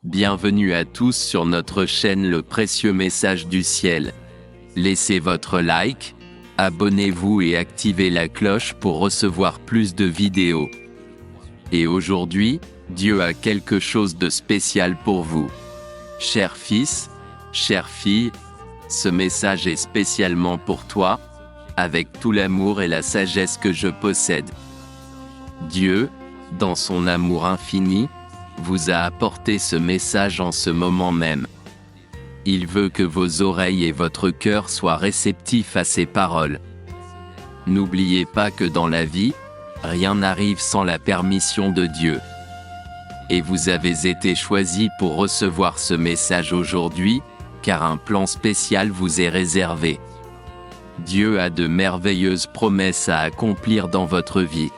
Bienvenue à tous sur notre chaîne Le Précieux Message du Ciel. Laissez votre like, abonnez-vous et activez la cloche pour recevoir plus de vidéos. Et aujourd'hui, Dieu a quelque chose de spécial pour vous. Cher fils, chère fille, ce message est spécialement pour toi, avec tout l'amour et la sagesse que je possède. Dieu, dans son amour infini, vous a apporté ce message en ce moment même. Il veut que vos oreilles et votre cœur soient réceptifs à ces paroles. N'oubliez pas que dans la vie, rien n'arrive sans la permission de Dieu. Et vous avez été choisis pour recevoir ce message aujourd'hui, car un plan spécial vous est réservé. Dieu a de merveilleuses promesses à accomplir dans votre vie.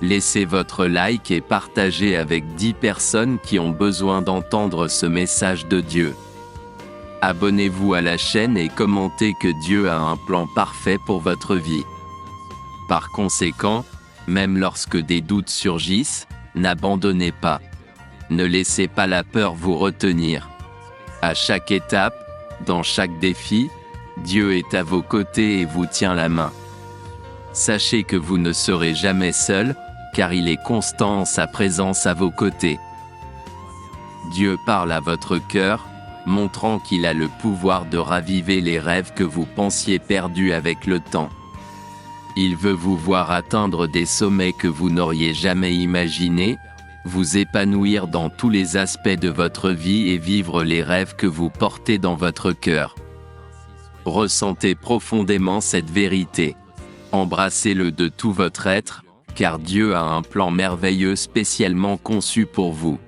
Laissez votre like et partagez avec 10 personnes qui ont besoin d'entendre ce message de Dieu. Abonnez-vous à la chaîne et commentez que Dieu a un plan parfait pour votre vie. Par conséquent, même lorsque des doutes surgissent, n'abandonnez pas. Ne laissez pas la peur vous retenir. À chaque étape, dans chaque défi, Dieu est à vos côtés et vous tient la main. Sachez que vous ne serez jamais seul, car il est constant en sa présence à vos côtés. Dieu parle à votre cœur, montrant qu'il a le pouvoir de raviver les rêves que vous pensiez perdus avec le temps. Il veut vous voir atteindre des sommets que vous n'auriez jamais imaginés, vous épanouir dans tous les aspects de votre vie et vivre les rêves que vous portez dans votre cœur. Ressentez profondément cette vérité. Embrassez-le de tout votre être, car Dieu a un plan merveilleux spécialement conçu pour vous.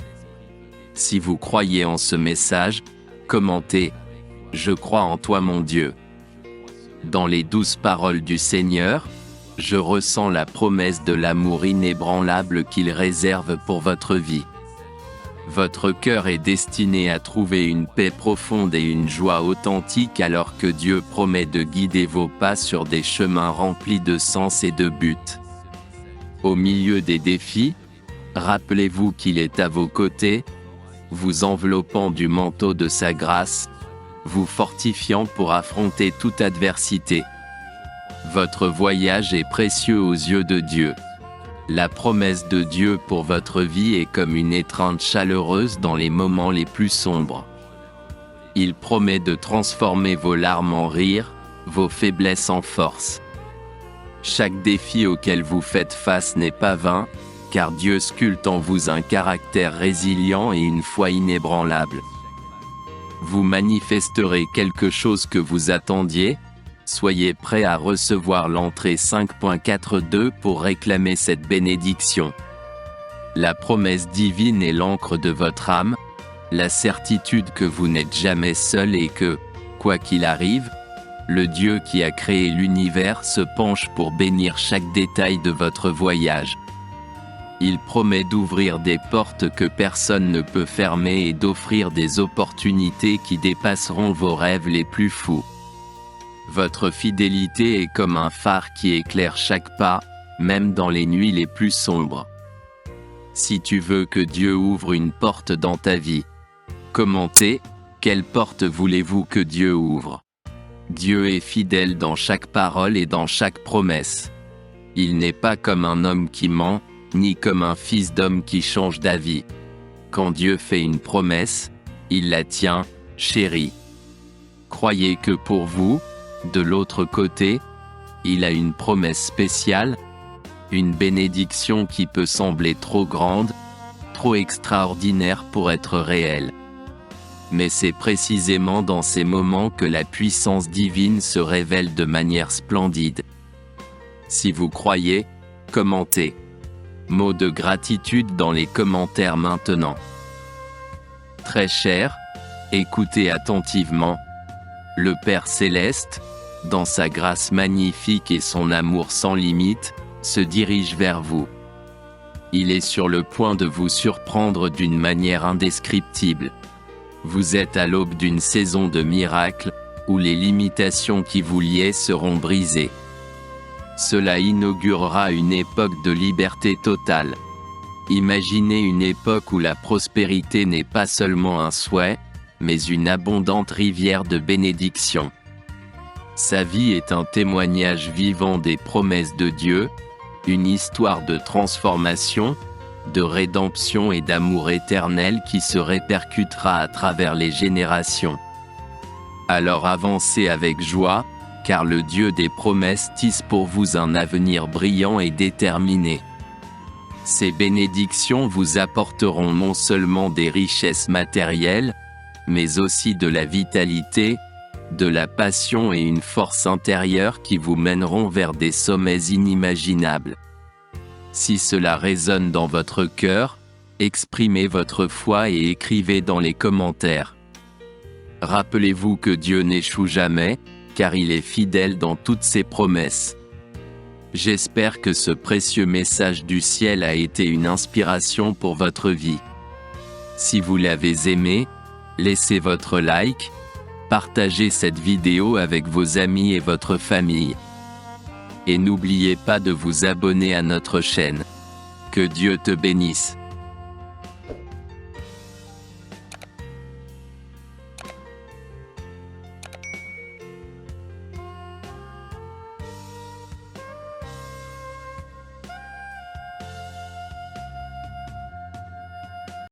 Si vous croyez en ce message, commentez « Je crois en toi mon Dieu ». Dans les douces paroles du Seigneur, je ressens la promesse de l'amour inébranlable qu'il réserve pour votre vie. Votre cœur est destiné à trouver une paix profonde et une joie authentique alors que Dieu promet de guider vos pas sur des chemins remplis de sens et de buts. Au milieu des défis, rappelez-vous qu'il est à vos côtés, vous enveloppant du manteau de sa grâce, vous fortifiant pour affronter toute adversité. Votre voyage est précieux aux yeux de Dieu. La promesse de Dieu pour votre vie est comme une étreinte chaleureuse dans les moments les plus sombres. Il promet de transformer vos larmes en rires, vos faiblesses en force. Chaque défi auquel vous faites face n'est pas vain, car Dieu sculpte en vous un caractère résilient et une foi inébranlable. Vous manifesterez quelque chose que vous attendiez. Soyez prêts à recevoir l'entrée 5.42 pour réclamer cette bénédiction. La promesse divine est l'encre de votre âme, la certitude que vous n'êtes jamais seul et que, quoi qu'il arrive, le Dieu qui a créé l'univers se penche pour bénir chaque détail de votre voyage. Il promet d'ouvrir des portes que personne ne peut fermer et d'offrir des opportunités qui dépasseront vos rêves les plus fous. Votre fidélité est comme un phare qui éclaire chaque pas, même dans les nuits les plus sombres. Si tu veux que Dieu ouvre une porte dans ta vie, commentez, quelle porte voulez-vous que Dieu ouvre ? Dieu est fidèle dans chaque parole et dans chaque promesse. Il n'est pas comme un homme qui ment, ni comme un fils d'homme qui change d'avis. Quand Dieu fait une promesse, il la tient, chérie. Croyez que pour vous, de l'autre côté, il a une promesse spéciale, une bénédiction qui peut sembler trop grande, trop extraordinaire pour être réelle. Mais c'est précisément dans ces moments que la puissance divine se révèle de manière splendide. Si vous croyez, commentez. Mots de gratitude dans les commentaires maintenant. Très cher, écoutez attentivement. Le Père Céleste, dans sa grâce magnifique et son amour sans limite, se dirige vers vous. Il est sur le point de vous surprendre d'une manière indescriptible. Vous êtes à l'aube d'une saison de miracles, où les limitations qui vous liaient seront brisées. Cela inaugurera une époque de liberté totale. Imaginez une époque où la prospérité n'est pas seulement un souhait, mais une abondante rivière de bénédictions. Sa vie est un témoignage vivant des promesses de Dieu, une histoire de transformation, de rédemption et d'amour éternel qui se répercutera à travers les générations. Alors avancez avec joie, car le Dieu des promesses tisse pour vous un avenir brillant et déterminé. Ces bénédictions vous apporteront non seulement des richesses matérielles, mais aussi de la vitalité, de la passion et une force intérieure qui vous mèneront vers des sommets inimaginables. Si cela résonne dans votre cœur, exprimez votre foi et écrivez dans les commentaires. Rappelez-vous que Dieu n'échoue jamais, car il est fidèle dans toutes ses promesses. J'espère que ce précieux message du ciel a été une inspiration pour votre vie. Si vous l'avez aimé, laissez votre like, partagez cette vidéo avec vos amis et votre famille. Et n'oubliez pas de vous abonner à notre chaîne. Que Dieu te bénisse.